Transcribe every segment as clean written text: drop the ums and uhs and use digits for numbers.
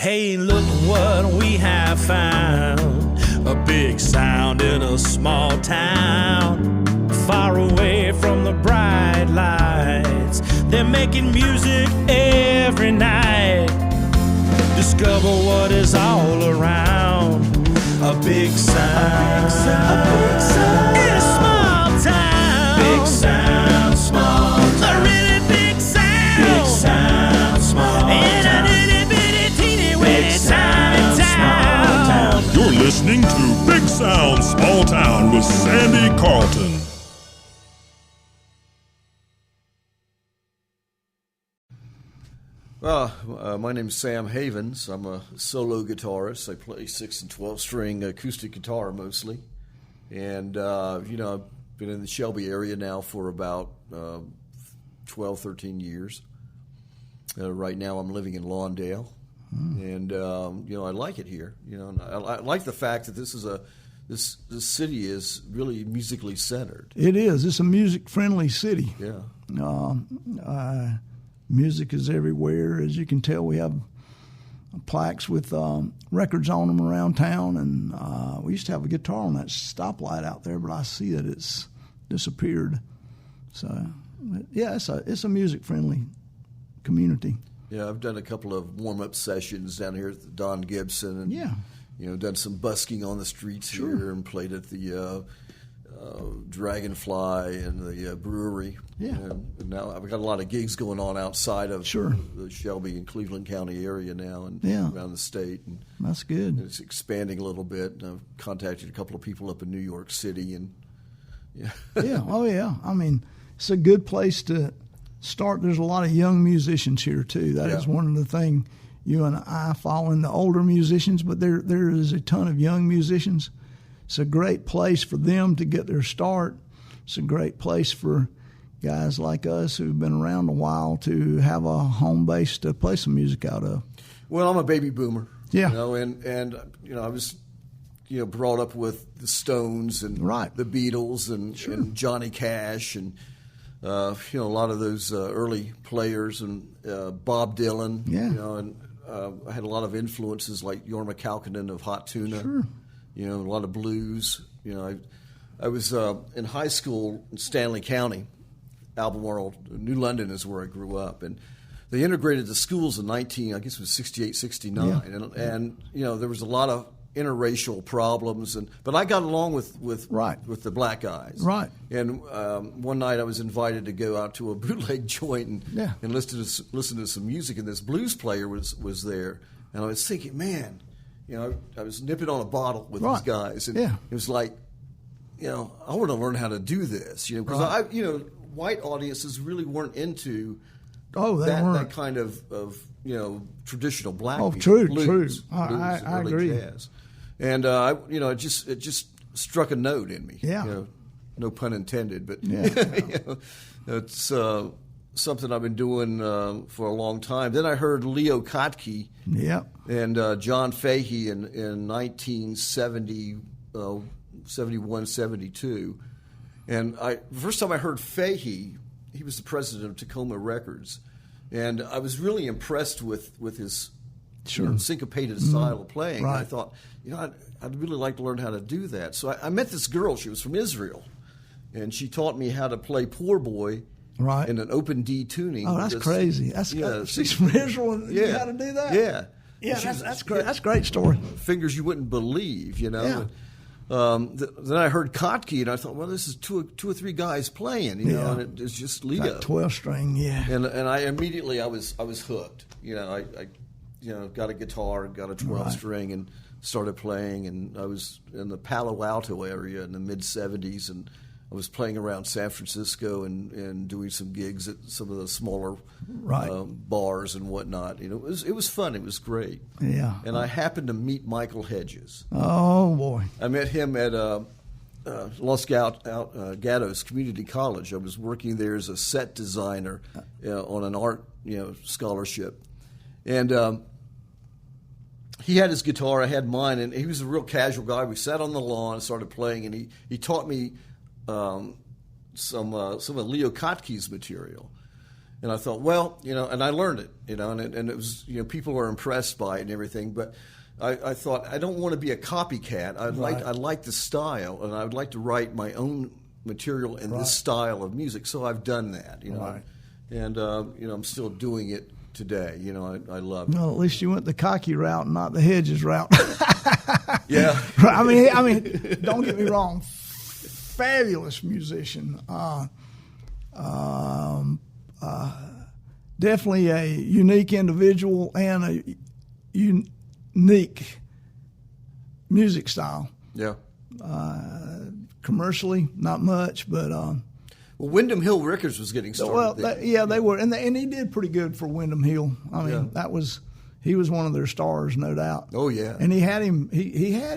Hey, look what we have found. A big sound in a small town. Far away from the bright lights. They're making music every night. Discover what is all around. A big sound. A big sound. In a small town. Big sound, small town. A really big sound. Big sound, small town. You're listening to Big Sound, Small Town with Sandy Carlton. My name's Sam Havens. I'm a solo guitarist. I play 6 and 12-string acoustic guitar mostly. And, I've been in the Shelby area now for about 12, 13 years. Right now I'm living in Lawndale. And I like it here. And I like the fact that this city is really musically centered. It is. It's a music-friendly city. Yeah. Music is everywhere. As you can tell, we have plaques with records on them around town. And we used to have a guitar on that stoplight out there, but I see that it's disappeared. So, yeah, it's a music-friendly community. Yeah, I've done a couple of warm-up sessions down here at the Don Gibson, and done some busking on the streets here, and played at the Dragonfly and the brewery. Yeah, and now I've got a lot of gigs going on outside of the Shelby and Cleveland County area now, and around the state. And that's good. It's expanding a little bit. And I've contacted a couple of people up in New York City, and I mean, it's a good place to start. There's a lot of young musicians here too. That is one of the things you and I follow in the older musicians, but there is a ton of young musicians. It's a great place for them to get their start. It's a great place for guys like us who've been around a while to have a home base to play some music out of. Well, I'm a baby boomer. Yeah. And I was brought up with the Stones and the Beatles and Johnny Cash and a lot of those early players and Bob Dylan. Yeah. And I had a lot of influences like Jorma Kaukonen of Hot Tuna. Sure. A lot of blues. I was in high school in Stanley County, Albemarle, New London is where I grew up, and they integrated the schools in 68, 69, and there was a lot of interracial problems, but I got along with the black guys. Right. And one night I was invited to go out to a bootleg joint and listen to some music, and this blues player was there, and I was thinking, man, I was nipping on a bottle with these guys, and it was like, I want to learn how to do this, because white audiences really weren't into that kind of traditional black music. True. Blues, I agree. Jazz. And it just struck a note in me. Yeah. No pun intended, but it's something I've been doing for a long time. Then I heard Leo Kottke and John Fahey in 1970, 71, 72. And the first time I heard Fahey, he was the president of Tacoma Records, and I was really impressed with his syncopated style of playing. Right. And I thought, I'd really like to learn how to do that. So I met this girl. She was from Israel, and she taught me how to play Poor Boy in an open D tuning. Oh, that's crazy. She's from Israel, and you how to do that? Yeah. Yeah, that's great. That's a great story. Fingers you wouldn't believe, Yeah. Then I heard Kottke, and I thought, well, this is two or three guys playing, and it's just Leo. Like 12-string, And I immediately I was hooked. I got a guitar, got a 12-string, and started playing. And I was in the Palo Alto area in the mid '70s, and I was playing around San Francisco and doing some gigs at some of the smaller bars and whatnot. It was fun. It was great. Yeah. And I happened to meet Michael Hedges. Oh boy! I met him at Los Gatos Community College. I was working there as a set designer on an art scholarship, and he had his guitar, I had mine, and he was a real casual guy. We sat on the lawn and started playing, and he taught me some of Leo Kottke's material. And I thought, well, and I learned it, and it was, people were impressed by it and everything. But I thought, I don't want to be a copycat. I like the style, and I would like to write my own material in this style of music. So I've done that, and I'm still doing it today. I love it. Well, at least you went the cocky route, and not the Hedges route. Yeah. I mean, don't get me wrong. Fabulous musician. Definitely a unique individual and a unique music style. Yeah. Commercially, not much, but well, Windham Hill Records was getting started. Well, they were, and he did pretty good for Windham Hill. I mean, he was one of their stars, no doubt. Oh yeah, and he had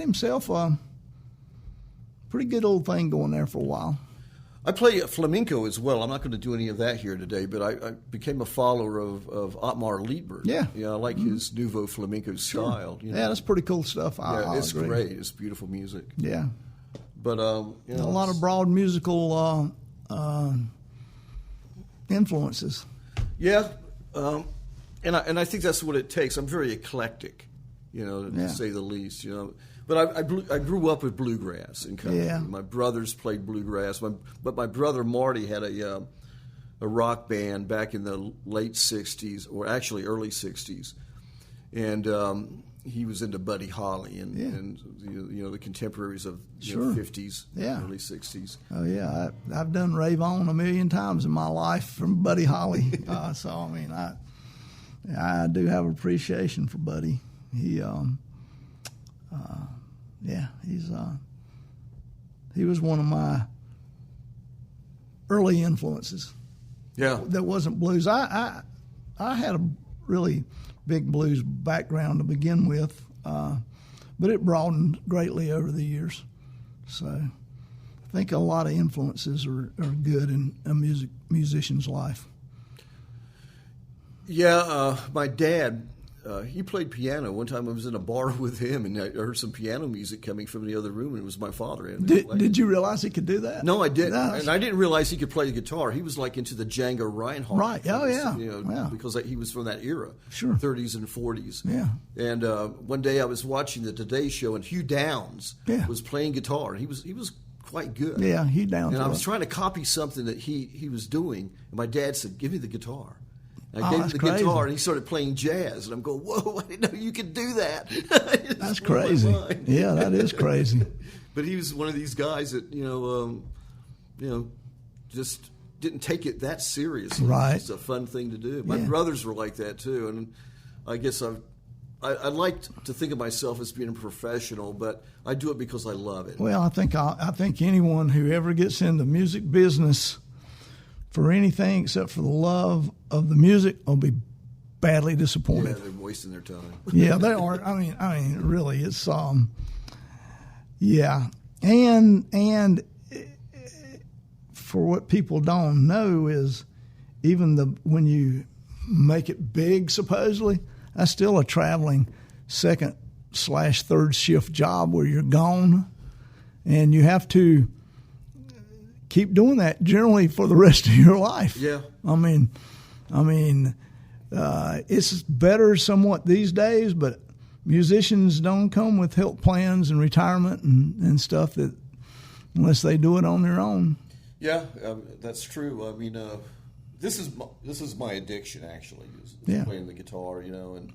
himself a pretty good old thing going there for a while. I play flamenco as well. I'm not going to do any of that here today, but I became a follower of Otmar Liedberg. Yeah. I like his nouveau flamenco style. Yeah, that's pretty cool stuff. It's great. It's beautiful music. Yeah. But a lot of broad musical influences. Yeah, and I think that's what it takes. I'm very eclectic, to say the least. But I grew up with bluegrass in country. Yeah. My brothers played bluegrass, but my brother Marty had a rock band back in the late '60s, or actually early '60s, and he was into Buddy Holly and the contemporaries of the '50s, early '60s. Oh yeah, I've done Rave On a million times in my life from Buddy Holly. So I mean, I do have appreciation for Buddy. He was one of my early influences. Yeah, that wasn't blues. I had a really big blues background to begin with, but it broadened greatly over the years. So I think a lot of influences are good in a musician's life. Yeah, my dad. He played piano. One time I was in a bar with him, and I heard some piano music coming from the other room, and it was my father. Did you realize he could do that? No, I didn't. And I didn't realize he could play the guitar. He was like into the Django Reinhardt. Right. Oh, yeah. Because he was from that era. Sure. 30s and 40s. Yeah. And one day I was watching the Today Show, and Hugh Downs was playing guitar, and he was quite good. Yeah, Hugh Downs. And I was trying to copy something that he was doing, and my dad said, "Give me the guitar." I gave him the guitar, and he started playing jazz. And I'm going, whoa, I didn't know you could do that. That's crazy. Yeah, that is crazy. But he was one of these guys that, just didn't take it that seriously. Right. It's a fun thing to do. My brothers were like that, too. And I guess I like to think of myself as being a professional, but I do it because I love it. Well, I think anyone who ever gets in the music business for anything except for the love of the music will be badly disappointed. Yeah, they're wasting their time. Yeah, they are. I mean, really, it's yeah, and for what people don't know is even when you make it big, supposedly, that's still a traveling second/third shift job where you're gone, and you have to keep doing that generally for the rest of your life. Yeah. I mean, it's better somewhat these days, but musicians don't come with health plans and retirement and stuff that unless they do it on their own. Yeah, that's true. I mean, this is my addiction actually. Is playing the guitar, and.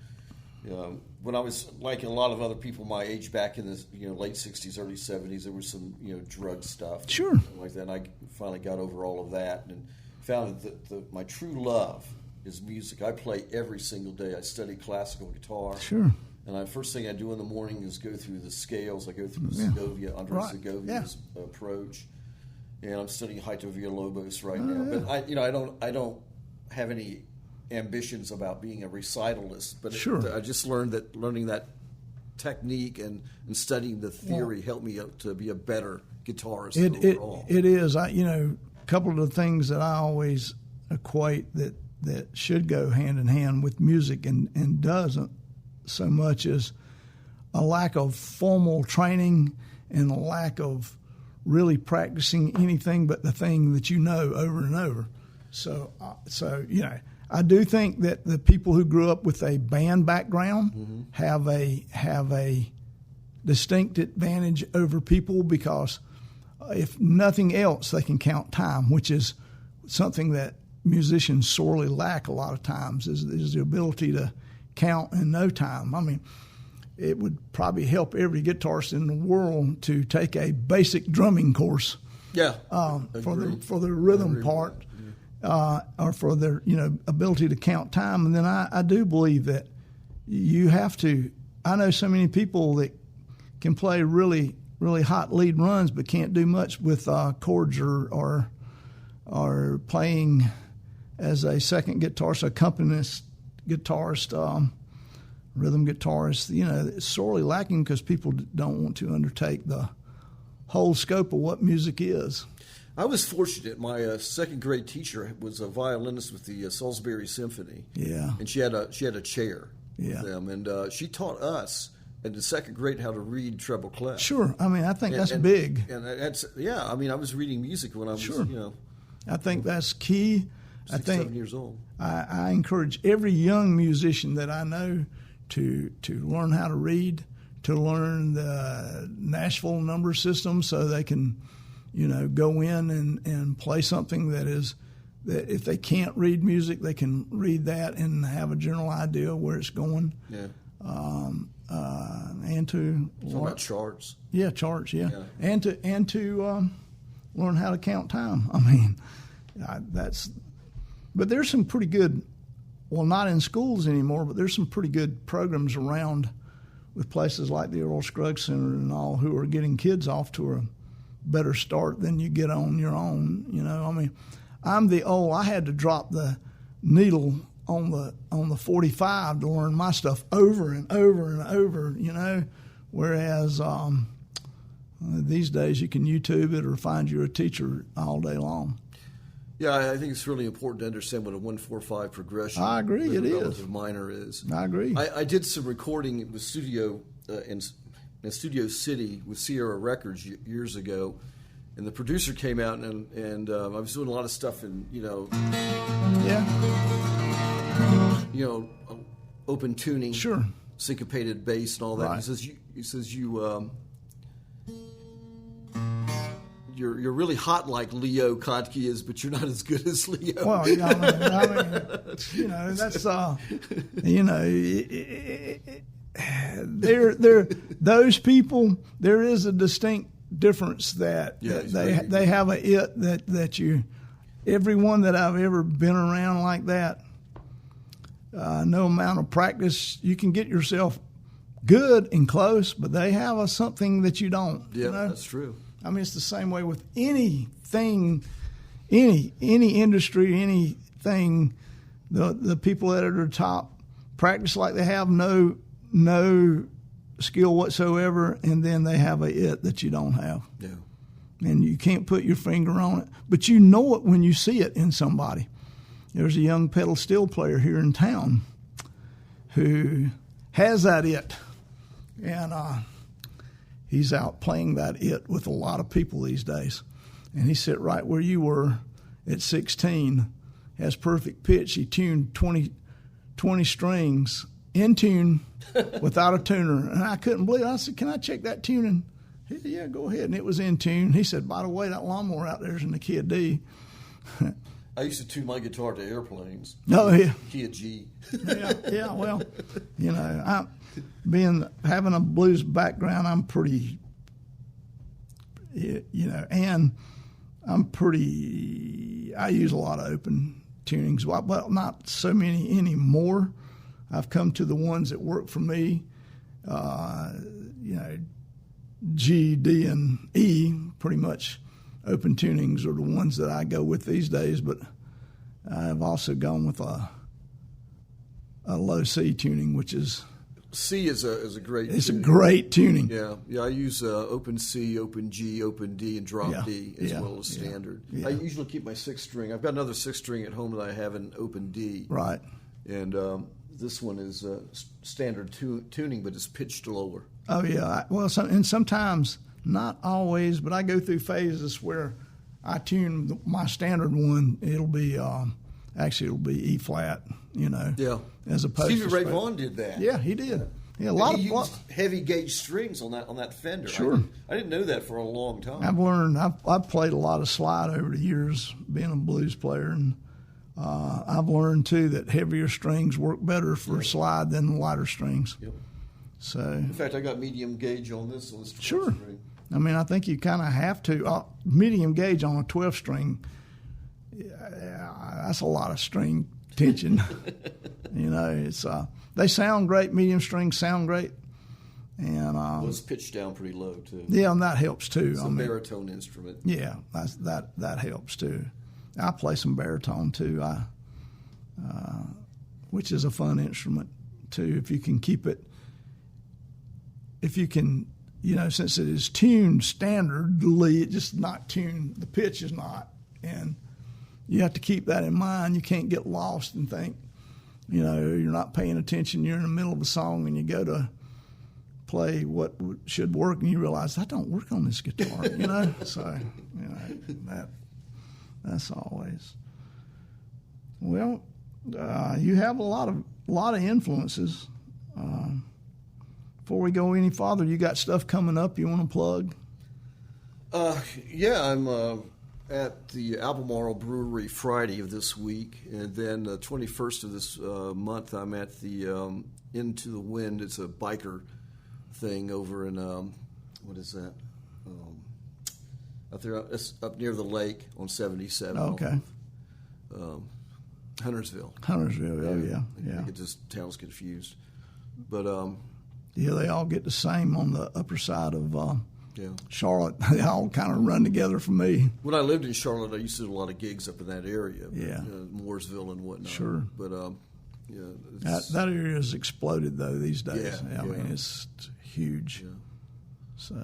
When I was like a lot of other people my age back in the late '60s, early '70s, there was some drug stuff, sure, like that. And I finally got over all of that and found that my true love is music. I play every single day. I study classical guitar, sure, and the first thing I do in the morning is go through the scales. I go through Segovia, Andres Segovia's approach, and I'm studying Haito Villalobos right now. But I don't have any ambitions about being a recitalist, but I just learning that technique and studying the theory helped me to be a better guitarist overall. It is. A couple of the things that I always equate that should go hand in hand with music and doesn't so much as a lack of formal training and a lack of really practicing anything but the thing that over and over. So I do think that the people who grew up with a band background have a distinct advantage over people, because if nothing else, they can count time, which is something that musicians sorely lack a lot of times, is the ability to count and know time. I mean, it would probably help every guitarist in the world to take a basic drumming course. Yeah, for the rhythm part, or for their ability to count time. And then I do believe that you have to. I know so many people that can play really hot lead runs, but can't do much with chords or playing as a second guitarist, accompanist guitarist, rhythm guitarist. It's sorely lacking because people don't want to undertake the whole scope of what music is. I was fortunate. My second grade teacher was a violinist with the Salisbury Symphony. Yeah, and she had a chair with them, and she taught us in the second grade how to read treble clef. Sure, I mean I think that's big. And that's I mean I was reading music when I was I think that's key. 7 years old. I encourage every young musician that I know to learn how to read, to learn the Nashville number system, so they can, go in and play something that if they can't read music, they can read that and have a general idea where it's going. Yeah. And to learn about charts. Yeah, charts. Yeah. And to learn how to count time. I mean, but there's some pretty good. Well, not in schools anymore, but there's some pretty good programs around with places like the Earl Scruggs Center and all, who are getting kids off to a better start than you get on your own. I mean, I had to drop the needle on the 45 to learn my stuff over and over and over, whereas these days you can YouTube it or find you a teacher all day long. Yeah, I think it's really important to understand what a 1-4-5 progression. I agree, it is. Minor is. I agree. I did some recording with studio in Studio City with Sierra Records years ago, and the producer came out and I was doing a lot of stuff in open tuning, sure, syncopated bass and all that. Right. He says You're really hot like Leo Kottke is, but you're not as good as Leo. Well, that's those people. There is a distinct difference that they have a it that you. Everyone that I've ever been around like that, no amount of practice, you can get yourself good and close, but they have something that you don't. Yeah, that's true. I mean, it's the same way with anything, any industry, anything. The people that are at the top practice like they have no skill whatsoever, and then they have a it that you don't have. Yeah. And you can't put your finger on it, but you know it when you see it in somebody. There's a young pedal steel player here in town who has that it, and he's out playing that it with a lot of people these days. And he sit right where you were at 16, has perfect pitch. He tuned 20 strings in tune without a tuner. And I couldn't believe it. I said, "Can I check that tuning?" He said, "Yeah, go ahead." And it was in tune. He said, "By the way, that lawnmower out there is in the key of D." I used to tune my guitar to airplanes. Oh, yeah. Key of G. Yeah, well, having a blues background, I'm pretty, and I use a lot of open tunings. Well, not so many anymore. I've come to the ones that work for me. G, D, and E, pretty much open tunings are the ones that I go with these days, but I've also gone with a low C tuning, which is C is a great. It's tuning. A great tuning. Yeah. I use open C, open G, open D, and drop D as well as standard. Yeah. I usually keep my 6th string. I've got another 6th string at home that I have in open D. Right. And this one is standard tuning, but it's pitched lower. Oh yeah. And sometimes, not always, but I go through phases where I tune my standard one. It'll be E flat. Yeah. As opposed Stevie to Ray Vaughan did that. Yeah, he did. Yeah, he used heavy gauge strings on that Fender. Sure. I didn't know that for a long time. I've learned. I've played a lot of slide over the years, being a blues player, and I've learned too that heavier strings work better for slide than lighter strings. Yep. So, in fact, I got medium gauge on this one. Sure. I mean, I think you kind of have to. Medium gauge on a 12 string, that's a lot of string tension. It's they sound great. Medium strings sound great, and it's pitched down pretty low too. Yeah, and that helps too. It's a baritone instrument. Yeah, that helps too. I play some baritone too. Which is a fun instrument too. If you can keep it. If you can, since it is tuned standardly, it's just not tuned. The pitch is not, and you have to keep that in mind. You can't get lost and think, you're not paying attention. You're in the middle of a song and you go to play what should work, and you realize that don't work on this guitar. So that's always. Well, you have a lot of influences. Before we go any farther, you got stuff coming up you want to plug? Yeah, I'm at the Albemarle Brewery Friday of this week, and then the 21st of this month I'm at the Into the Wind. It's a biker thing over in, what is that? Up there, it's up near the lake on 77. Okay. Huntersville. Yeah. I get this town's confused. But yeah, they all get the same on the upper side of Charlotte. They all kind of run together for me. When I lived in Charlotte, I used to do a lot of gigs up in that area. Yeah. Mooresville and whatnot. Sure. But that area has exploded though these days. Yeah, I mean, it's huge. Yeah. So,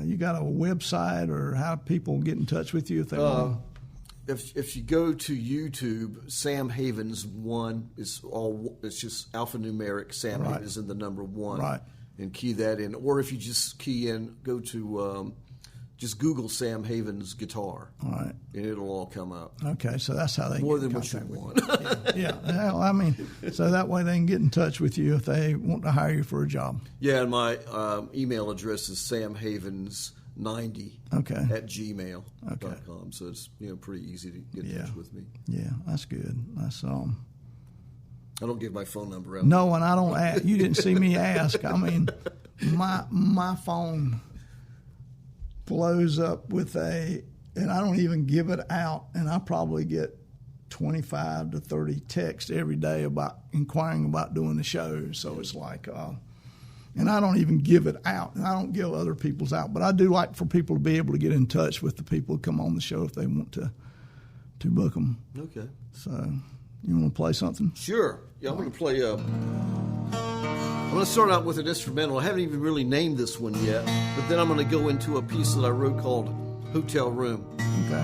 you got a website or how people get in touch with you if they want? If you go to YouTube, Sam Havens 1, it's just alphanumeric. Sam Havens and the number 1, right? And key that in. Or if you just key in, go to just Google Sam Havens guitar, right? And it'll all come up. Okay, so that's how they more get than in what you contact want. Yeah. Well, I mean, so that way they can get in touch with you if they want to hire you for a job. Yeah, and my email address is samhavens90 at gmail.com. Okay. So it's pretty easy to get in touch with me. Yeah, that's good. That's I don't give my phone number out. No, and I don't ask. You didn't see me ask. I mean, my phone blows up with and I don't even give it out, and I probably get 25 to 30 texts every day about inquiring about doing the show. So it's like, and I don't even give it out, and I don't give other people's out, but I do like for people to be able to get in touch with the people who come on the show if they want to book them. Okay. So you want to play something? Sure. Yeah, I'm going to play. I'm going to start out with an instrumental. I haven't even really named this one yet, but then I'm going to go into a piece that I wrote called Hotel Room. Okay.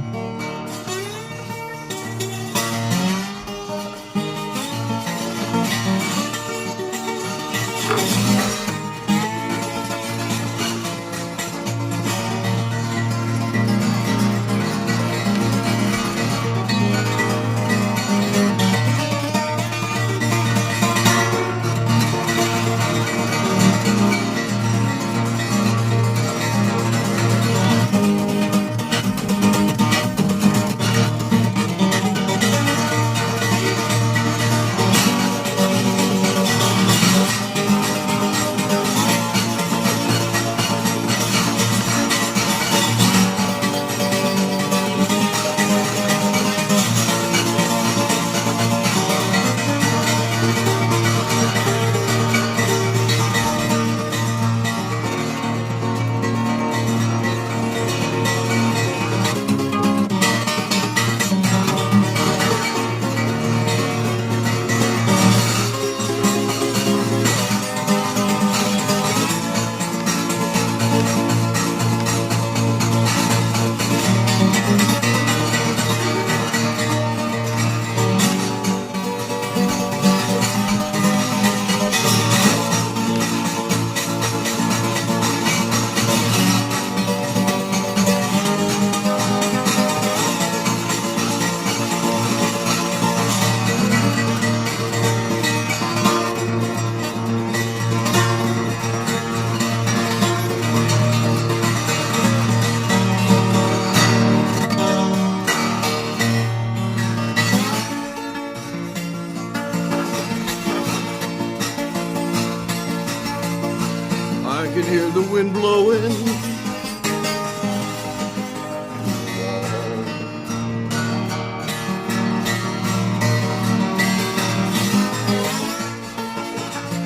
can hear the wind blowing.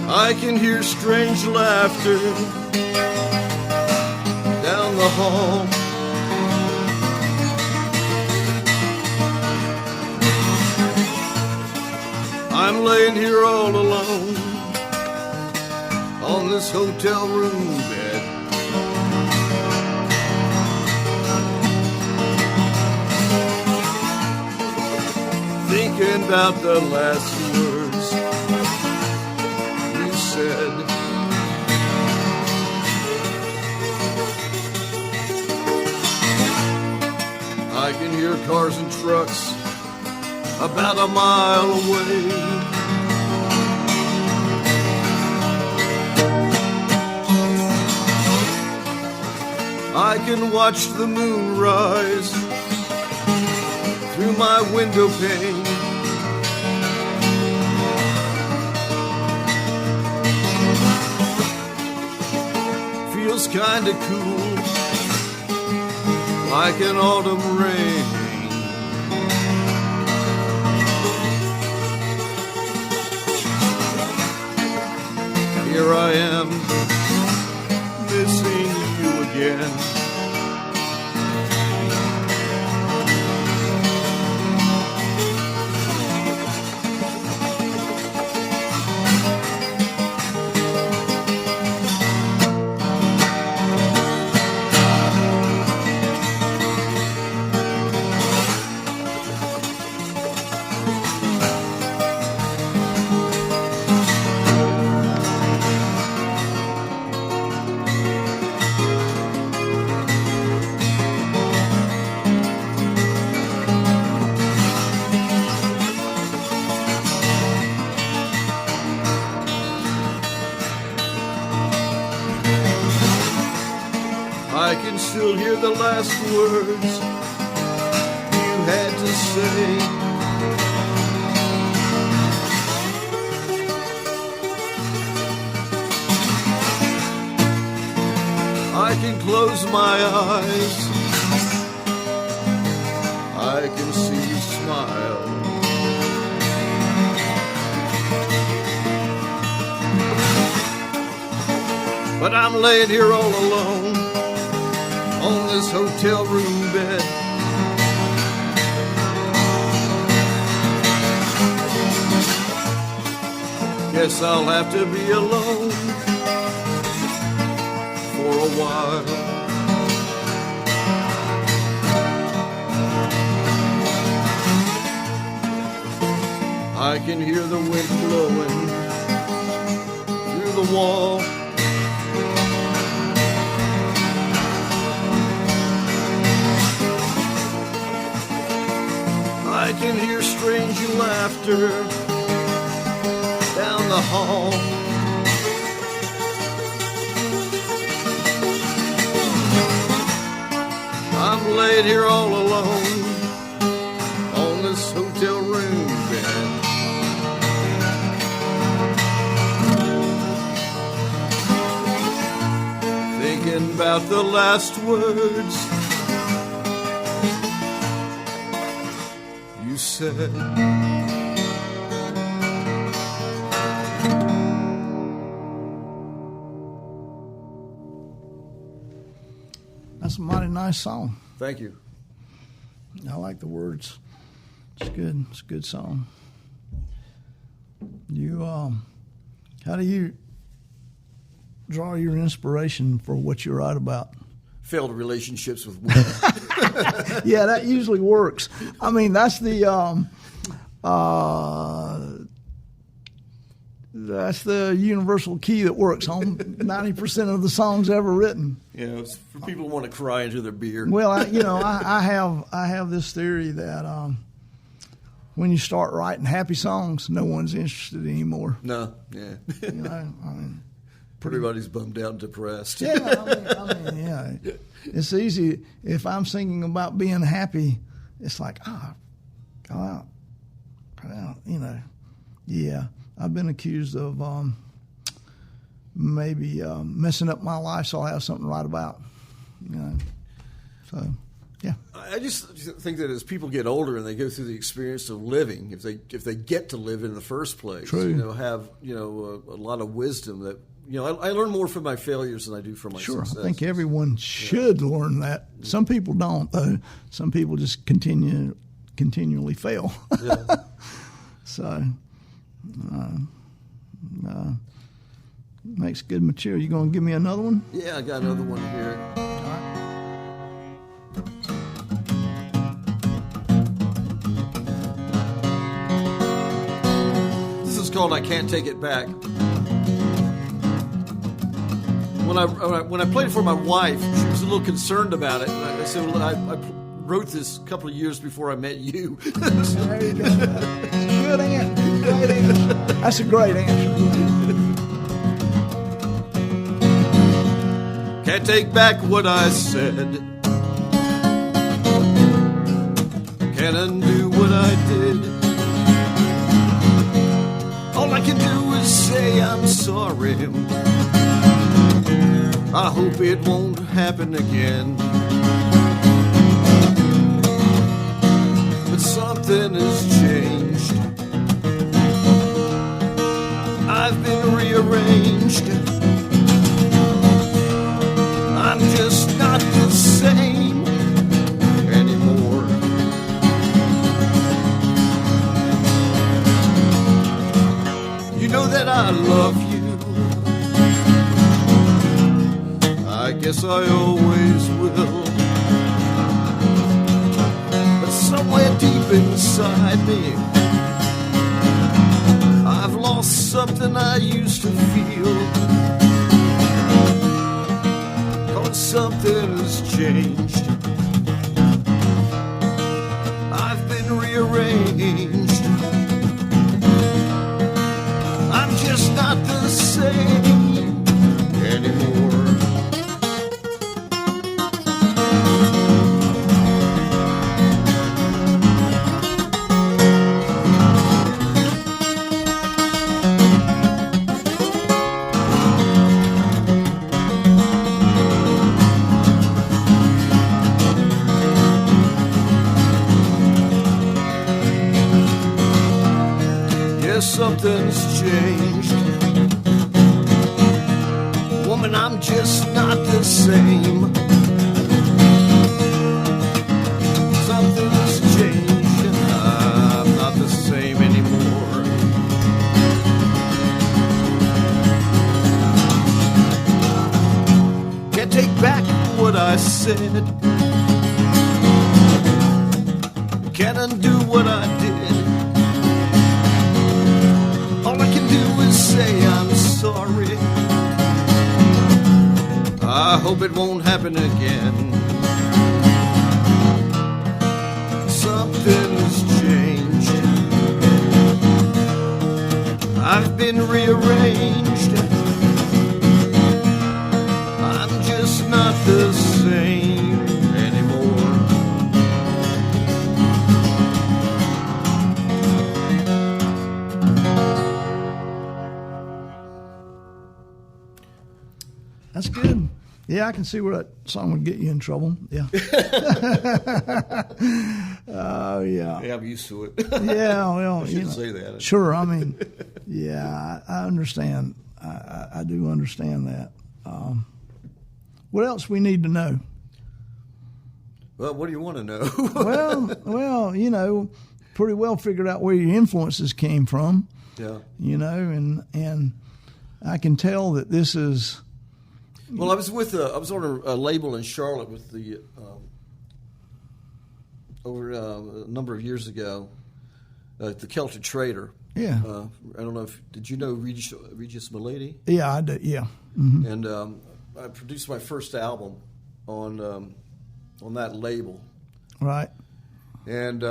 I can hear strange laughter down the hall. I'm laying here all alone on this hotel room bed. Thinking about the last words you said. I can hear cars and trucks about a mile away. I can watch the moon rise through my window pane. Feels kinda cool, like an autumn rain. Here I am, missing you again. I can still hear the last words you had to say. I can close my eyes, I can see you smile. But I'm laying here all alone on this hotel room bed. Guess I'll have to be alone for a while. I can hear the wind blowing through the wall. I can hear strange laughter down the hall. I'm laid here all alone on this hotel room bed. Thinking about the last words you said. That's a mighty nice song. Thank you. I like the words. It's good. It's a good song. You, how do you draw your inspiration for what you write about? Failed relationships with women. Yeah, that usually works. I mean, that's the universal key that works on 90% of the songs ever written. Yeah, it's for people who want to cry into their beer. Well, I have this theory that when you start writing happy songs, no one's interested anymore. No, yeah. You know, I mean, everybody's bummed out and depressed. Yeah, I mean, yeah. It's easy. If I'm singing about being happy, it's like, go out, you know. Yeah, I've been accused of maybe messing up my life so I'll have something to write about. So, yeah. I just think that as people get older and they go through the experience of living, if they get to live in the first place, True. Have a lot of wisdom that I learn more from my failures than I do from my successes. I think everyone should learn that. Some people don't, though. Some people just continually fail. Yeah. So, makes good material. You going to give me another one? Yeah, I got another one here. This is called "I Can't Take It Back." When I played it for my wife, she was a little concerned about it. And I said, well, I wrote this a couple of years before I met you. There you go. Good answer. Great answer. That's a great answer. Can't take back what I said. Can't undo what I did. All I can do is say I'm sorry. I hope it won't happen again. But something has changed. I've been rearranged. I'm just not the same anymore. You know that I love you. I guess I always will. But somewhere deep inside me, I've lost something I used to feel. Something has changed. I've been rearranged. I'm just not the same anymore. Something's changed. Woman, I'm just not the same. Something's changed and I'm not the same anymore. Can't take back what I said. Can't undo what I did. Say I'm sorry. I hope it won't happen again. Something's changed. I've been rearranged. I'm just not the same anymore. That's good. Yeah, I can see where that song would get you in trouble. Yeah. Oh, yeah. Yeah, I'm used to it. Yeah, well, I shouldn't say that. Sure, I mean, yeah, I understand. I do understand that. What else we need to know? Well, what do you want to know? well, pretty well figured out where your influences came from. Yeah. And I can tell that this is. Well, I was on a label in Charlotte with the over a number of years ago, the Celtic Trader. Yeah. I don't know did you know Regis Milady? Yeah, I did. Yeah. Mm-hmm. And I produced my first album on that label. Right. And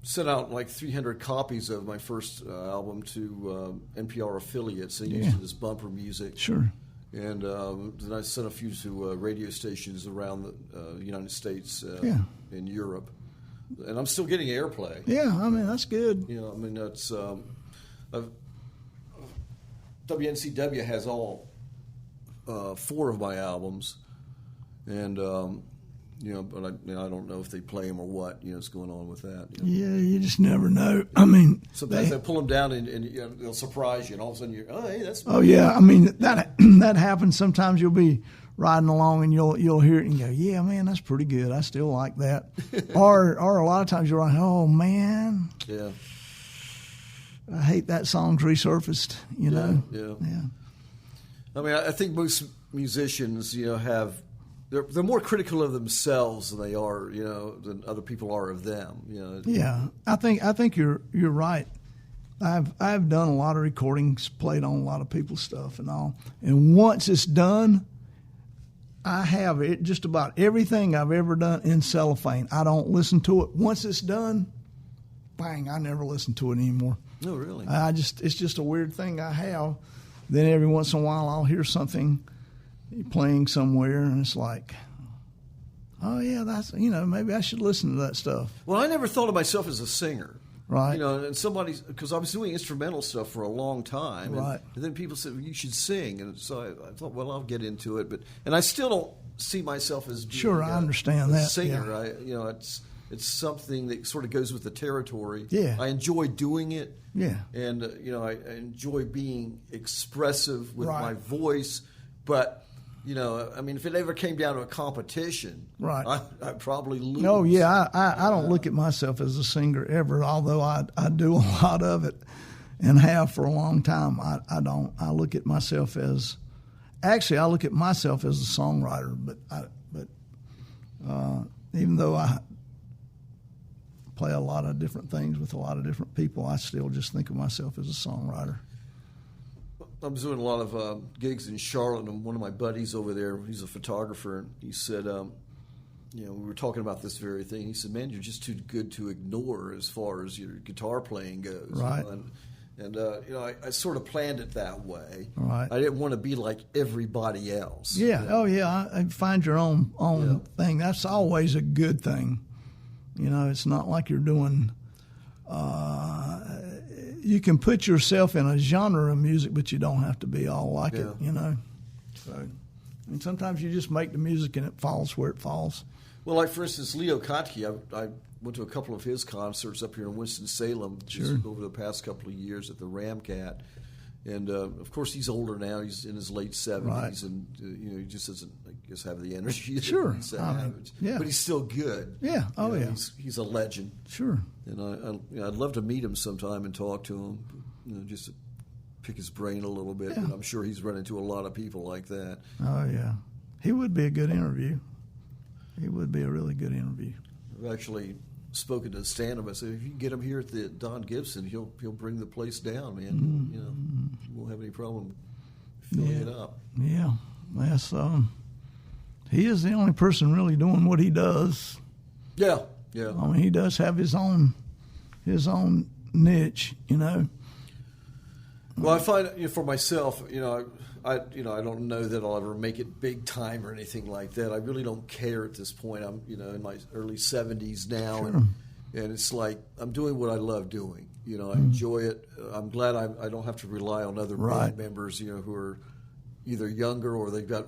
sent out like 300 copies of my first album to NPR affiliates. They used it as bumper music. Sure. And then I sent a few to radio stations around the United States and Europe. And I'm still getting airplay. Yeah, I mean, that's good. That's WNCW has all 4 of my albums, and but I don't know if they play them or what is going on with that. Yeah, you just never know. I mean, sometimes they pull them down and they'll surprise you, and all of a sudden you're, oh, hey, that's. Oh yeah, I mean that happens. Sometimes you'll be riding along and you'll hear it and go, yeah, man, that's pretty good. I still like that. or a lot of times you're like, oh man, yeah, I hate that song's resurfaced. Yeah. Yeah. I mean, I think most musicians, have. They're more critical of themselves than they are, than other people are of them. Yeah, I think you're right. I've done a lot of recordings, played on a lot of people's stuff and all. And once it's done, I have it just about everything I've ever done in cellophane. I don't listen to it. Once it's done, bang, I never listen to it anymore. No, really. It's just a weird thing I have. Then every once in a while I'll hear something playing somewhere, and it's like, oh yeah, that's maybe I should listen to that stuff. Well, I never thought of myself as a singer, right? And because I was doing instrumental stuff for a long time, right? And then people said, well, you should sing, and so I thought, well, I'll get into it, and I still don't see myself as being I understand that singer. Yeah. It's something that sort of goes with the territory. Yeah, I enjoy doing it. Yeah, and I enjoy being expressive with my voice, but. I mean, if it ever came down to a competition, right, I'd probably lose. No, yeah, I don't look at myself as a singer ever, although I do a lot of it and have for a long time. I don't. I look at myself as, actually, I look at myself as a songwriter, but even though I play a lot of different things with a lot of different people, I still just think of myself as a songwriter. I was doing a lot of gigs in Charlotte, and one of my buddies over there, he's a photographer, and he said, we were talking about this very thing. He said, man, you're just too good to ignore as far as your guitar playing goes. Right. I sort of planned it that way. Right. I didn't want to be like everybody else. Yeah. Oh, yeah. I find your own thing. That's always a good thing. It's not like you're doing... you can put yourself in a genre of music, but you don't have to be all like it, So, sometimes you just make the music and it falls where it falls. Well, like, for instance, Leo Kottke, I went to a couple of his concerts up here in Winston-Salem just over the past couple of years at the Ramcat. And, of course, he's older now. He's in his late 70s, right. And, he just doesn't, I guess, have the energy that he used to have. Yeah. But he's still good. Yeah. Oh, yeah. He's a legend. Sure. And I'd love to meet him sometime and talk to him, just to pick his brain a little bit. Yeah. And I'm sure he's run into a lot of people like that. Oh, yeah. He would be a good interview. He would be a really good interview. I've actually spoken to stand-up. I said, if you can get him here at the Don Gibson, he'll bring the place down, man. Mm-hmm. You won't have any problem filling it up. Yeah, that's he is the only person really doing what he does. Yeah. I mean, he does have his own niche, Well, I find for myself, I don't know that I'll ever make it big time or anything like that. I really don't care at this point. I'm, in my early 70s now, sure. and it's like I'm doing what I love doing. I enjoy it. I'm glad I don't have to rely on other band members, who are either younger or they've got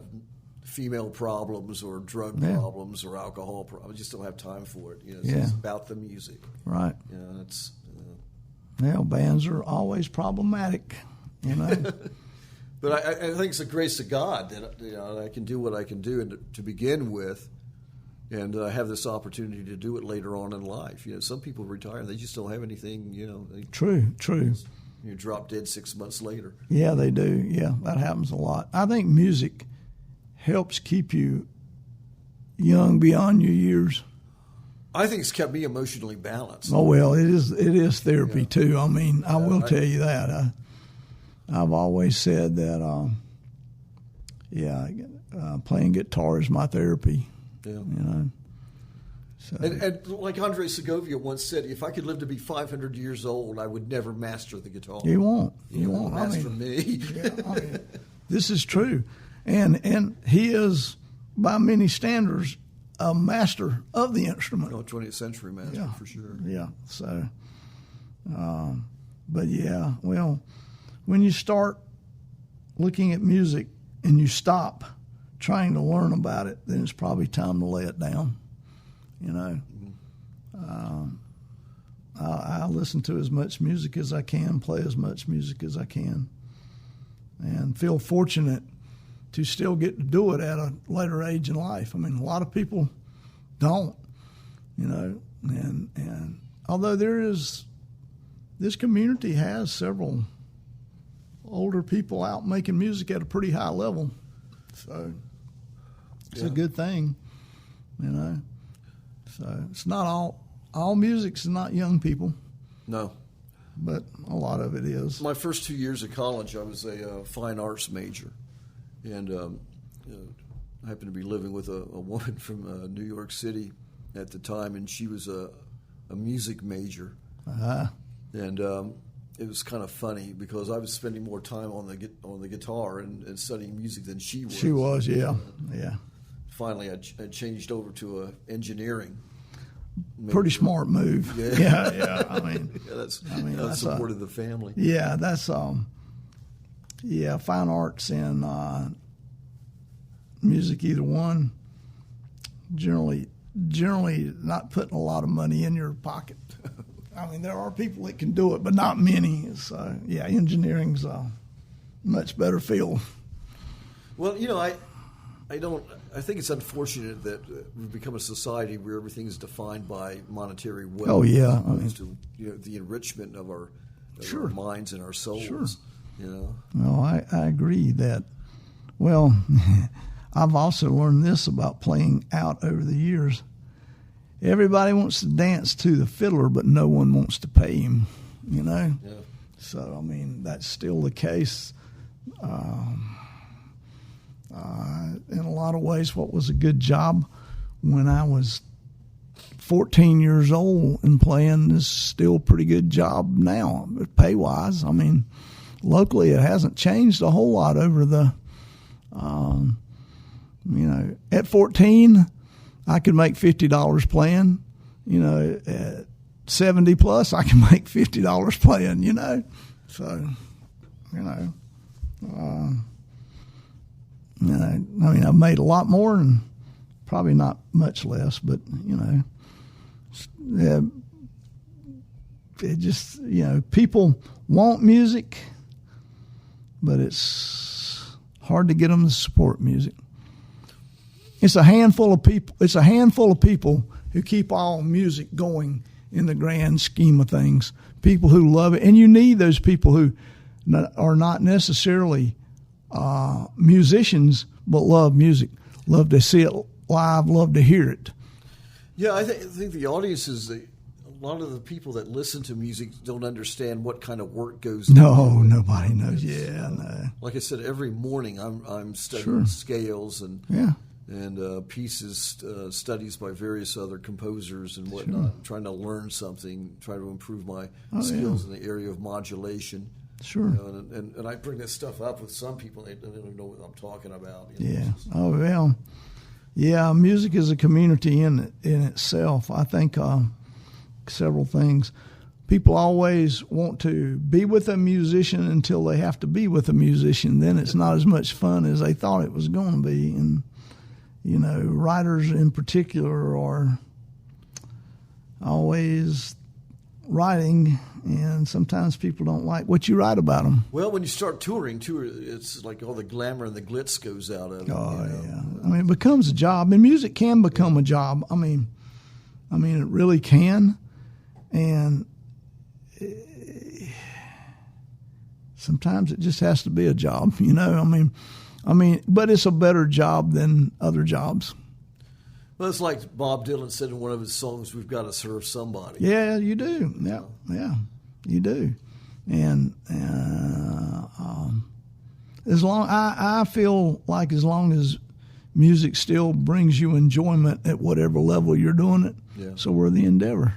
female problems or drug problems or alcohol problems. I just don't have time for it. It's about the music. Right. It's. Bands are always problematic, But I think it's the grace of God that I can do what I can do to begin with, and have this opportunity to do it later on in life. Some people retire and they just don't have anything. True. You drop dead 6 months later. Yeah, they do. Yeah, that happens a lot. I think music helps keep you young beyond your years. I think it's kept me emotionally balanced. Oh well, it is therapy too. I mean, I will tell you that. I've always said that, playing guitar is my therapy. Yeah. So. And like Andre Segovia once said, if I could live to be 500 years old, I would never master the guitar. You won't. You won't master me. This is true. And he is, by many standards, a master of the instrument. 20th century master, for sure. Yeah. So, but well, when you start looking at music and you stop trying to learn about it, then it's probably time to lay it down. You know, I listen to as much music as I can, play as much music as I can, and feel fortunate to still get to do it at a later age in life. I mean, a lot of people don't, you know, and although this community has several older people out making music at a pretty high level, so it's a good thing, you know. So it's not all music's not young people. No. But a lot of it is. My first 2 years of college, I was a fine arts major. And I happened to be living with a woman from New York City at the time, and she was a music major. Uh-huh. And it was kind of funny because I was spending more time on the guitar and studying music than she was. She was, yeah. Finally, I changed over to engineering. Pretty smart move. Yeah. I mean, that supported the family. Yeah, that's fine arts and music, either one. Generally not putting a lot of money in your pocket. I mean, there are people that can do it, but not many. So engineering's a much better field. Well, you know, I think it's unfortunate that we've become a society where everything is defined by monetary wealth. Oh yeah, to the enrichment of our minds and our souls. Sure. You know. No, I agree that. Well, I've also learned this about playing out over the years. Everybody wants to dance to the fiddler, but no one wants to pay him. You know. Yeah. So I mean, that's still the case. In a lot of ways, what was a good job when I was 14 years old and playing is still a pretty good job now, pay-wise. I mean, locally it hasn't changed a whole lot over the, at 14, I could make $50 playing. You know, at 70 plus, I can make $50 playing, you know. So, you know, I mean, I've made a lot more and probably not much less, but, you know, it just, you know, people want music, but it's hard to get them to support music. It's a handful of people. It's a handful of people who keep all music going in the grand scheme of things. People who love it, and you need those people who are not necessarily musicians, but love music, love to see it live, love to hear it. Yeah, I think the audience is a lot of the people that listen to music don't understand what kind of work goes into it. No, nobody knows. Yeah, no. Like I said, every morning I'm studying scales and pieces, studies by various other composers and whatnot, trying to learn something, trying to improve my skills in the area of modulation. Sure. You know, and I bring this stuff up with some people, they don't even know what I'm talking about. You know? Yeah. Oh, well. Yeah, music is a community in itself. I think several things. People always want to be with a musician until they have to be with a musician. Then it's not as much fun as they thought it was going to be. And, you know, writers in particular are always writing, and sometimes people don't like what you write about them. Well, when you start touring, too, it's like all the glamour and the glitz goes out of it. Oh, yeah. I mean, it becomes a job, and music can become a job. I mean, it really can, and sometimes it just has to be a job, you know. I mean, but it's a better job than other jobs. Well, it's like Bob Dylan said in one of his songs, "We've got to serve somebody." Yeah, you do. Yeah, you do. And as long I feel like as long as music still brings you enjoyment at whatever level you're doing it, it's a worthy endeavor.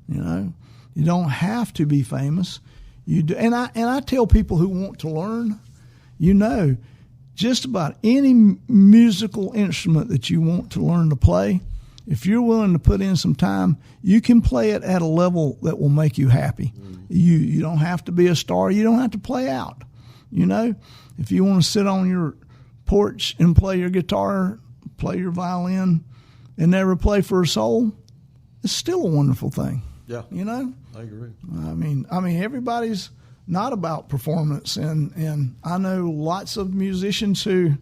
You know, you don't have to be famous. You do, and I tell people who want to learn, you know, just about any musical instrument that you want to learn to play, if you're willing to put in some time, you can play it at a level that will make you happy. You don't have to be a star. You don't have to play out. You know, if you want to sit on your porch and play your guitar, play your violin, and never play for a soul, it's still a wonderful thing. Yeah, you know, I agree. I mean, everybody's not about performance, and I know lots of musicians who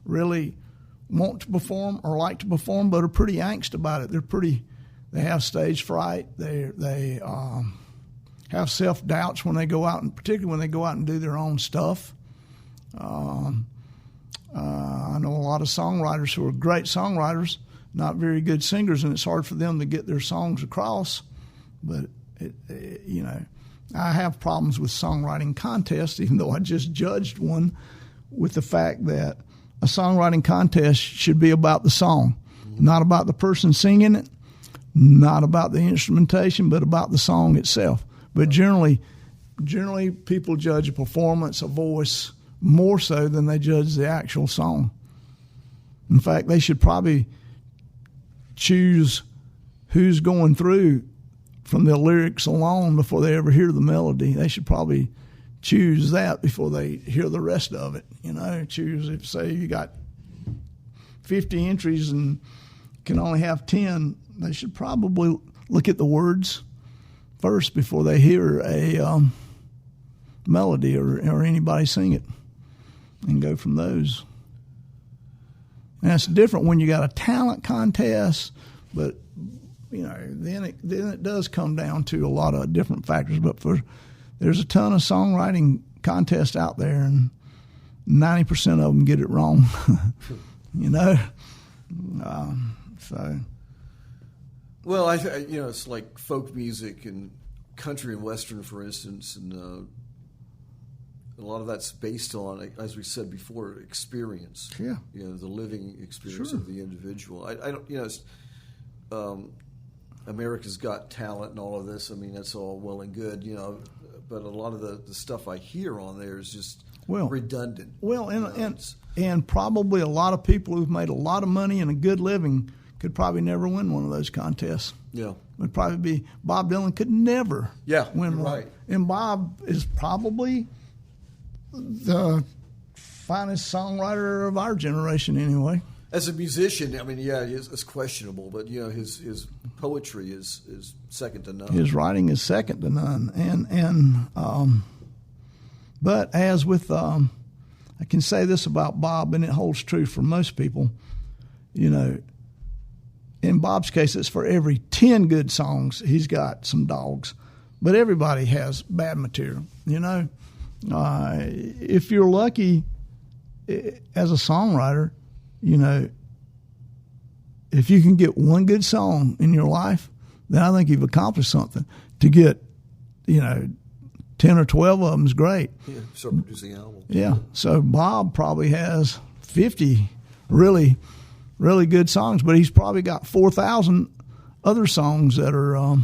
really want to perform or like to perform, but are pretty angst about it. They have stage fright. They have self doubts when they go out, and particularly when they go out and do their own stuff. I know a lot of songwriters who are great songwriters, not very good singers, and it's hard for them to get their songs across. But you know, I have problems with songwriting contests, even though I just judged one, with the fact that a songwriting contest should be about the song, not about the person singing it, not about the instrumentation, but about the song itself. But generally people judge a performance, a voice, more so than they judge the actual song. In fact, they should probably choose who's going through from the lyrics alone before they ever hear the melody. They should probably choose that before they hear the rest of it. You know, choose if, say, you got 50 entries and can only have 10, they should probably look at the words first before they hear a melody or anybody sing it, and go from those. And it's different when you got a talent contest, but you know, then it does come down to a lot of different factors. But there's a ton of songwriting contests out there, and 90% of them get it wrong. You know, so. Well, you know, it's like folk music and country and western, for instance, and a lot of that's based on, as we said before, experience. Yeah. You know, the living experience Sure. of the individual. I don't, you know, it's, America's Got Talent and all of this. I mean, that's all well and good, you know, but a lot of the stuff I hear on there is just redundant. Well, and probably a lot of people who've made a lot of money and a good living could probably never win one of those contests. Yeah. Would probably be Bob Dylan could never win one. Right. And Bob is probably the finest songwriter of our generation anyway. As a musician, I mean, yeah, it's questionable, but you know, his poetry is second to none. His writing is second to none, and but as with I can say this about Bob, and it holds true for most people. You know, in Bob's case, it's for every 10 good songs, he's got some dogs, but everybody has bad material. You know, if you're lucky as a songwriter, you know, if you can get one good song in your life, then I think you've accomplished something. To get, you know, 10 or 12 of them is great. Yeah, start producing albums. Yeah. So Bob probably has 50 really, really good songs, but he's probably got 4,000 other songs that are,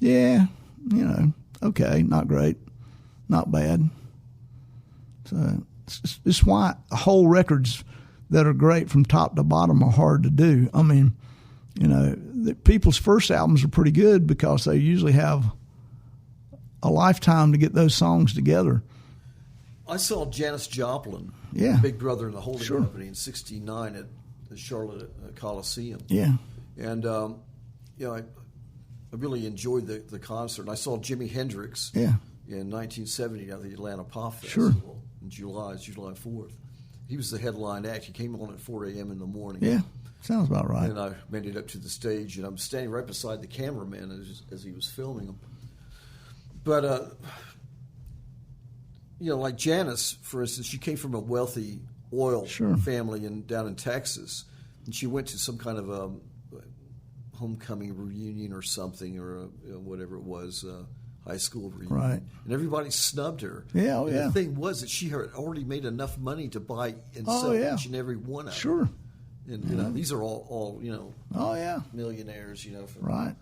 you know, okay, not great, not bad. So it's why whole records that are great from top to bottom are hard to do. I mean, you know, people's first albums are pretty good because they usually have a lifetime to get those songs together. I saw Janis Joplin, Big Brother and the Holding Company, in '69 at the Charlotte Coliseum. Yeah. And, you know, I really enjoyed the concert. And I saw Jimi Hendrix in 1970 at the Atlanta Pop Festival in July 4th. He was the headline act. He came on at 4 a.m. in the morning. Yeah, sounds about right. And I made it up to the stage, and I'm standing right beside the cameraman as he was filming him. But, you know, like Janis, for instance, she came from a wealthy oil family down in Texas, and she went to some kind of a homecoming reunion or something, or whatever it was, high school reunion. Right. And everybody snubbed her. Yeah, and the thing was that she had already made enough money to buy and sell each and every one of them. Sure. And, you know, these are all you know, millionaires, you know, from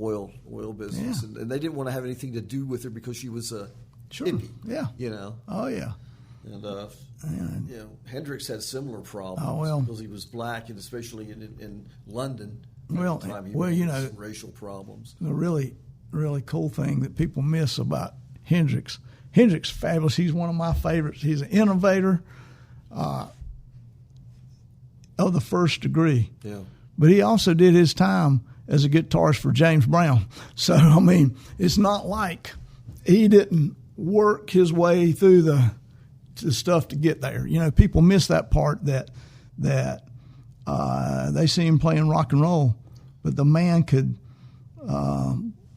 oil business. Yeah. And they didn't want to have anything to do with her because she was a hippie. Yeah. You know. Oh, yeah. And, you know, Hendrix had similar problems because he was black, and especially in London. Well, you know, racial problems. The really cool thing that people miss about Hendrix Hendrix, fabulous. He's one of my favorites. He's an innovator of the first degree. Yeah. But he also did his time as a guitarist for James Brown. So, I mean, it's not like he didn't work his way through the stuff to get there. You know, people miss that part that they see him playing rock and roll, but the man could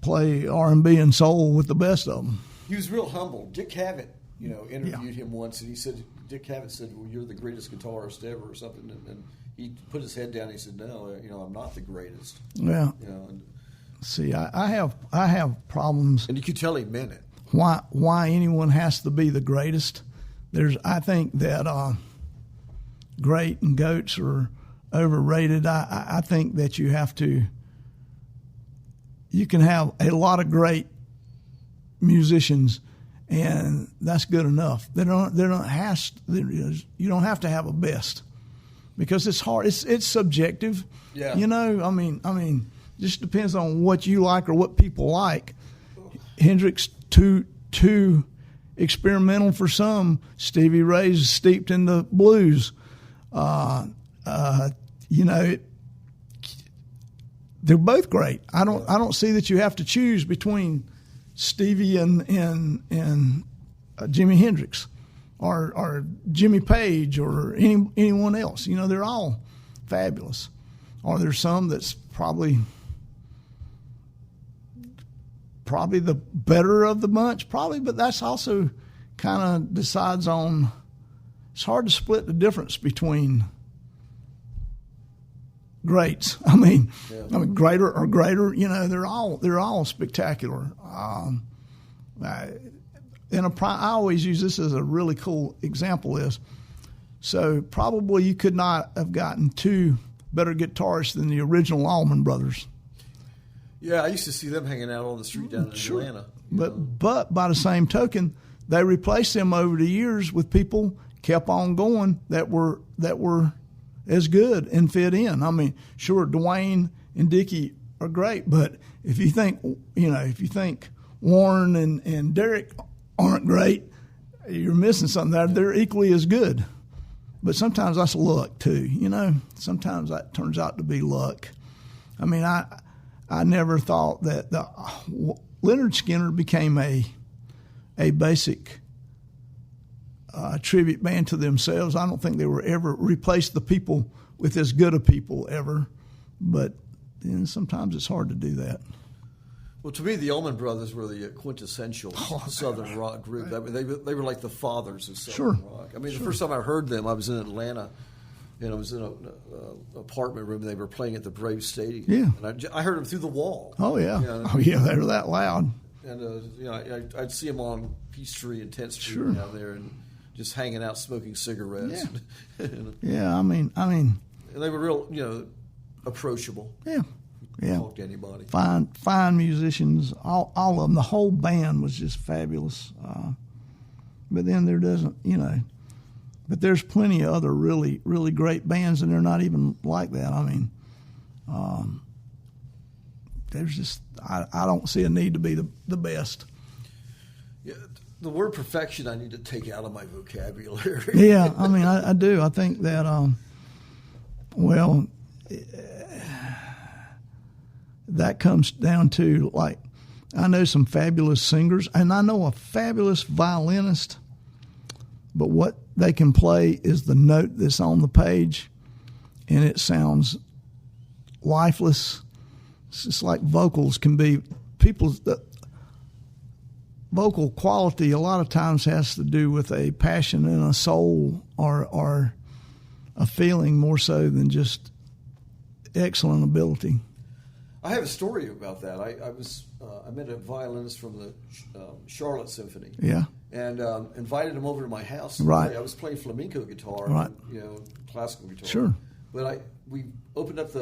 play R&B and soul with the best of them. He was real humble. Dick Cavett, interviewed him once, and he said, Dick Cavett said, well, you're the greatest guitarist ever or something. And he put his head down and he said, no, I'm not the greatest. Yeah. See, I have problems. And you could tell he meant it. Why anyone has to be the greatest. I think that great and goats are overrated. I think that you can have a lot of great musicians, and that's good enough. You don't have to have a best, because it's hard. It's subjective. Yeah. I mean, just depends on what you like or what people like. Hendrix too experimental for some. Stevie Ray's steeped in the blues. They're both great. I don't see that you have to choose between Stevie and Jimi Hendrix or Jimmy Page or anyone else. They're all fabulous. Or there's some that's probably the better of the bunch, but that's also kind of decides on. It's hard to split the difference between greats. I mean, greater or greater. They're all spectacular. I always use this as a really cool example. So probably you could not have gotten two better guitarists than the original Allman Brothers. Yeah, I used to see them hanging out on the street down in Atlanta. But by the same token, they replaced them over the years with people kept on going that were as good and fit in. I mean, sure, Dwayne and Dickie are great, but if you think Warren and Derek aren't great, you're missing something. They're equally as good. But sometimes that's luck too. Sometimes that turns out to be luck. I mean, I never thought that Leonard Skinner became a basic tribute band to themselves. I don't think they were ever replaced the people with as good a people ever, but then sometimes it's hard to do that. Well, to me, the Allman Brothers were the quintessential Southern rock group. They were like the fathers of Southern rock. I mean, the first time I heard them, I was in Atlanta, and I was in an apartment room. They were playing at the Braves Stadium. Yeah, and I heard them through the wall. Oh yeah, they were that loud. And I'd see them on Peachtree and 10th Street down there, and just hanging out smoking cigarettes. Yeah. I mean, and they were real, approachable. Yeah. Talk to anybody. Fine musicians, all of them. The whole band was just fabulous. But then there doesn't, but there's plenty of other really, really great bands, and they're not even like that. I mean, there's just, I don't see a need to be the best. Yeah, the word perfection I need to take out of my vocabulary. Yeah, I mean, I do. I think that, that comes down to, like, I know some fabulous singers, and I know a fabulous violinist, but what they can play is the note that's on the page, and it sounds lifeless. It's just like vocals can be. People's vocal quality a lot of times has to do with a passion and a soul or a feeling more so than just excellent ability. I have a story about that. I met a violinist from the Charlotte Symphony. Yeah. And invited him over to my house. Right. I was playing flamenco guitar. Right. And, classical guitar. Sure. But we opened up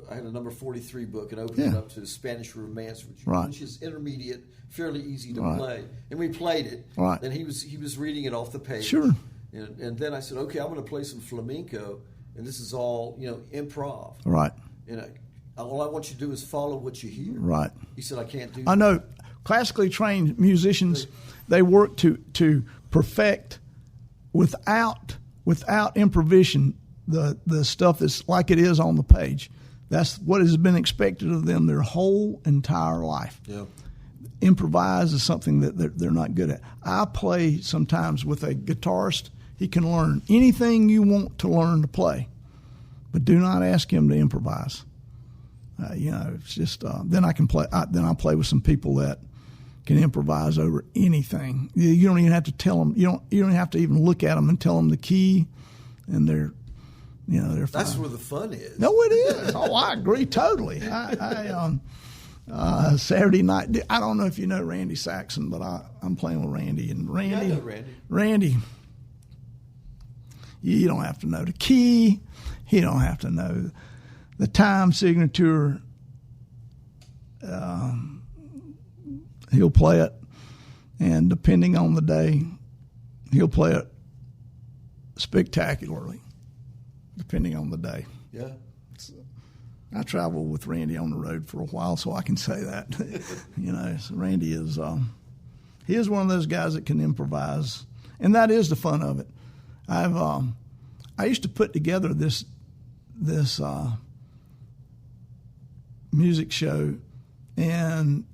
I had a number 43 book and opened it up to Spanish Romance, which is intermediate, fairly easy to play. And we played it. Right. And he was reading it off the page. Sure. And then I said, okay, I'm going to play some flamenco, and this is all improv. Right. And all I want you to do is follow what you hear. Right. He said, I can't do that. I know classically trained musicians, they work to perfect without improvisation the stuff that's like it is on the page. That's what has been expected of them their whole entire life. Yeah. Improvise is something that they're not good at. I play sometimes with a guitarist. He can learn anything you want to learn to play, but do not ask him to improvise. It's just then I can play. Then I play with some people that can improvise over anything. You don't even have to tell them. You don't have to even look at them and tell them the key, and they're fine. That's where the fun is. No, it is. Oh, I agree totally. Saturday night, I don't know if you know Randy Saxon, but I'm playing with Randy. And Randy, I know Randy. Randy, you don't have to know the key. You don't have to know the time signature. He'll play it, and depending on the day, he'll play it spectacularly, depending on the day. Yeah. I traveled with Randy on the road for a while, so I can say that. So Randy is he is one of those guys that can improvise, and that is the fun of it. I used to put together this music show, and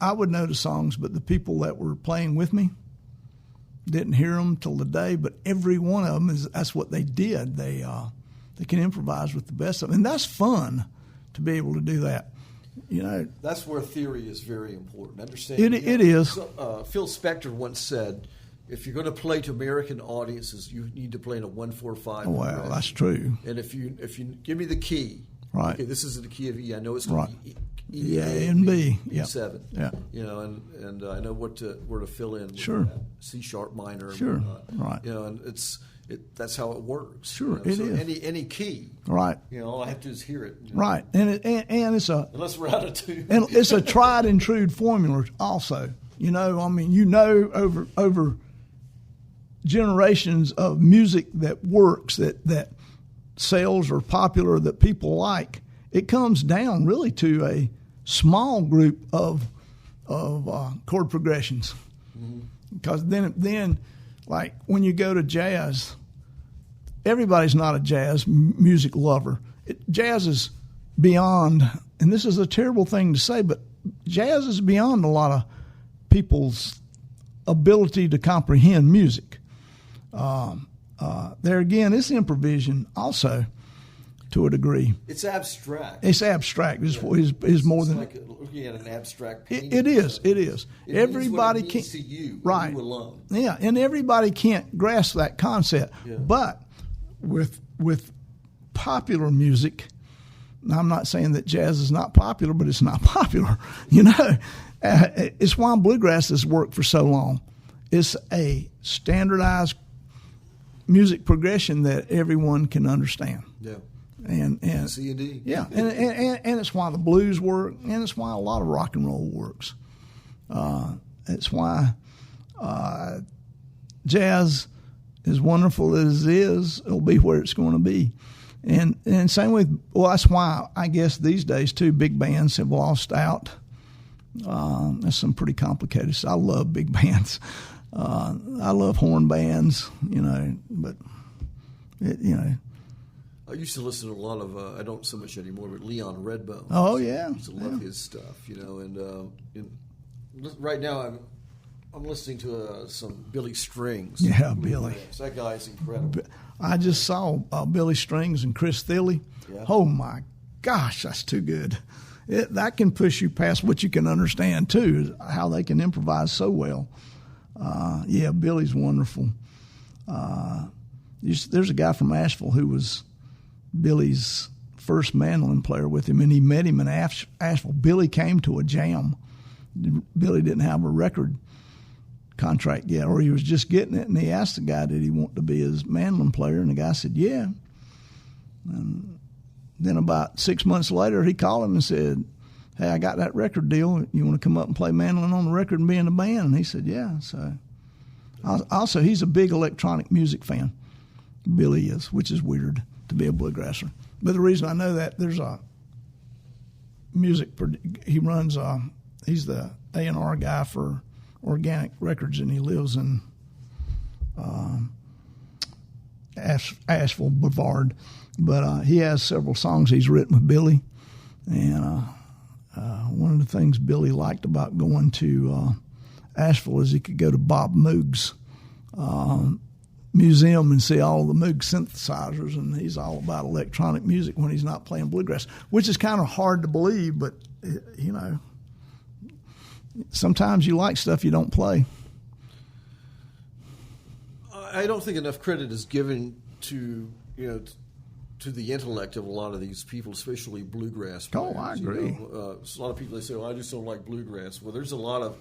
I would know the songs, but the people that were playing with me didn't hear them till the day. But every one of them that's what they did. They can improvise with the best of them, and that's fun to be able to do that. That's where theory is very important. Understand? It is. Phil Spector once said, "If you're going to play to American audiences, you need to play in a 1-4-5." Well, that's true. And if you give me the key, right? Okay, this is the key of E. I know it's going to be E, A, and B. E7. Yeah. And I know where to fill in. With sure. C sharp minor. Sure. Right. And that's how it works. Sure, it is. Any key. Right. All I have to do is hear it. Right, and it's a unless we're out of tune. And it's a tried and true formula also. Over generations of music that works, that sells or popular, that people like, it comes down really to a small group of chord progressions. Mm-hmm. Because then, like when you go to jazz, everybody's not a jazz music lover. Jazz is beyond, and this is a terrible thing to say, but jazz is beyond a lot of people's ability to comprehend music. There again, it's improvisation also, to a degree. It's abstract. It's abstract. It's more than like looking at an abstract painting. It is. Everybody can't to you, right? You alone. Yeah, and everybody can't grasp that concept. Yeah. But with popular music, I'm not saying that jazz is not popular, but it's not popular. It's why bluegrass has worked for so long. It's a standardized music progression that everyone can understand. Yeah. And C and D. Yeah, and it's why the blues work, and it's why a lot of rock and roll works. It's why jazz, as wonderful as it is, it'll be where it's going to be. And same with, that's why I guess these days too, big bands have lost out. That's some pretty complicated stuff. I love big bands. I love horn bands, but I used to listen to a lot of, I don't so much anymore, but Leon Redbone. Oh, yeah. I used to love his stuff, and right now I'm listening to some Billy Strings. Yeah, Billy. That guy's incredible. I just saw Billy Strings and Chris Thile. Yeah. Oh, my gosh, that's too good. That can push you past what you can understand, too, how they can improvise so well. Billy's wonderful. There's a guy from Asheville who was Billy's first mandolin player with him, and he met him in Asheville. Billy came to a jam. Billy didn't have a record contract yet, or he was just getting it, and he asked the guy, did he want to be his mandolin player, and the guy said, yeah. And then about 6 months later, he called him and said, hey, I got that record deal. You want to come up and play mandolin on the record and be in the band? And he said, yeah. So also, he's a big electronic music fan. Billy is, which is weird to be a bluegrasser. But the reason I know that, there's a music, he runs, he's the A&R guy for Organic Records, and he lives in Asheville, Brevard. But he has several songs he's written with Billy. And one of the things Billy liked about going to Asheville is he could go to Bob Moog's museum and see all the Moog synthesizers, and he's all about electronic music when he's not playing bluegrass, which is kind of hard to believe, but, you know, sometimes you like stuff you don't play. I don't think enough credit is given to, you know, to the intellect of a lot of these people, especially bluegrass players. Oh, I agree. You know, a lot of people, they say, well, I just don't like bluegrass. Well, there's a lot of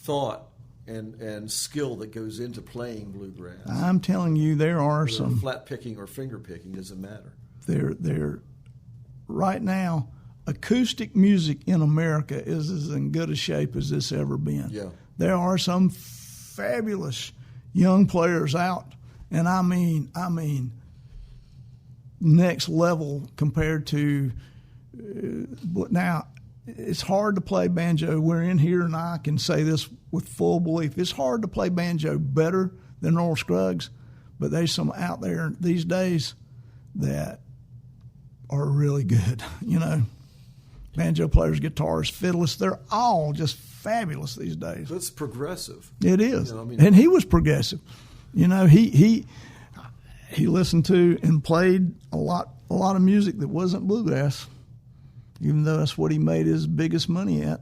thought and skill that goes into playing bluegrass. I'm telling you, there are some flat picking or finger picking doesn't matter. There right now, acoustic music in America is as in good a shape as it's ever been. Yeah. There are some fabulous young players out, and I mean next level compared to now. It's hard to play banjo. We're in here, and I can say this with full belief. It's hard to play banjo better than Earl Scruggs, but there's some out there these days that are really good, you know. Banjo players, guitarists, fiddlists, they're all just fabulous these days. That's progressive. It is. You know, I mean, and he was progressive. You know, he listened to and played a lot of music that wasn't bluegrass, even though that's what he made his biggest money at.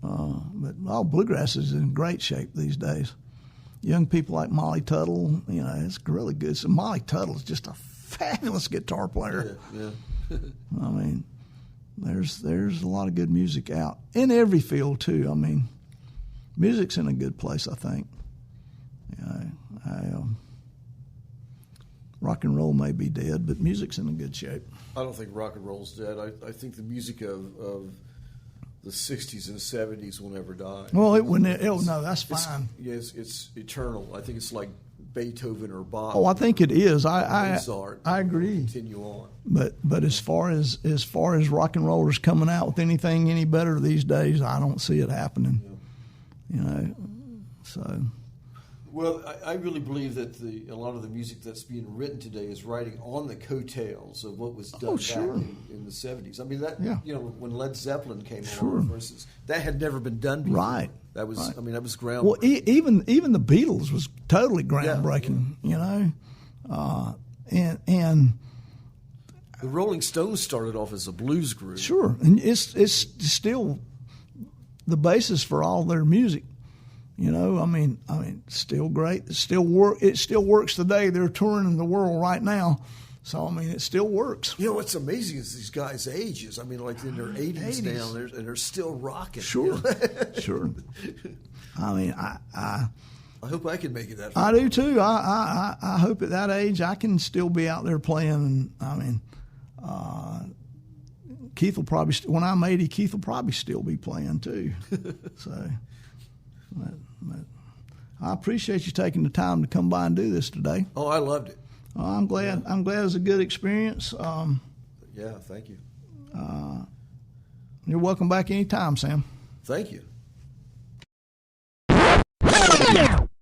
But all bluegrass is in great shape these days. Young people like Molly Tuttle, you know, it's really good. So Molly Tuttle is just a fabulous guitar player. Yeah. I mean, there's a lot of good music out in every field too. I mean, music's in a good place, I think. Rock and roll may be dead, but music's in a good shape. I don't think rock and roll's dead. I think the music of the 60s and 70s will never die. Well, no, that's fine. It's eternal. I think it's like Beethoven or Bach. Oh, I think it is. I agree. Continue on. But as far as rock and rollers coming out with anything any better these days, I don't see it happening. Yeah. You know, so. Well, I really believe that a lot of the music that's being written today is riding on the coattails of what was done back in the 70s. I mean, you know, when Led Zeppelin came along, versus that had never been done before. Right. That was, right. I mean, that was groundbreaking. Well, even the Beatles was totally groundbreaking, you know, and the Rolling Stones started off as a blues group. Sure, and it's still the basis for all their music. You know, I mean, still great. It still works today. They're touring in the world right now, so I mean, it still works. You know, what's amazing is these guys' ages. I mean, like in their 80s now, and they're still rocking. Sure, sure. I mean, I hope I can make it that far. I do too. I hope at that age I can still be out there playing. And I mean, Keith will probably when I'm 80, Keith will probably still be playing too. So. But I appreciate you taking the time to come by and do this today. Oh, I loved it. I'm glad. Yeah. I'm glad it was a good experience. Yeah, thank you. You're welcome back anytime, Sam. Thank you.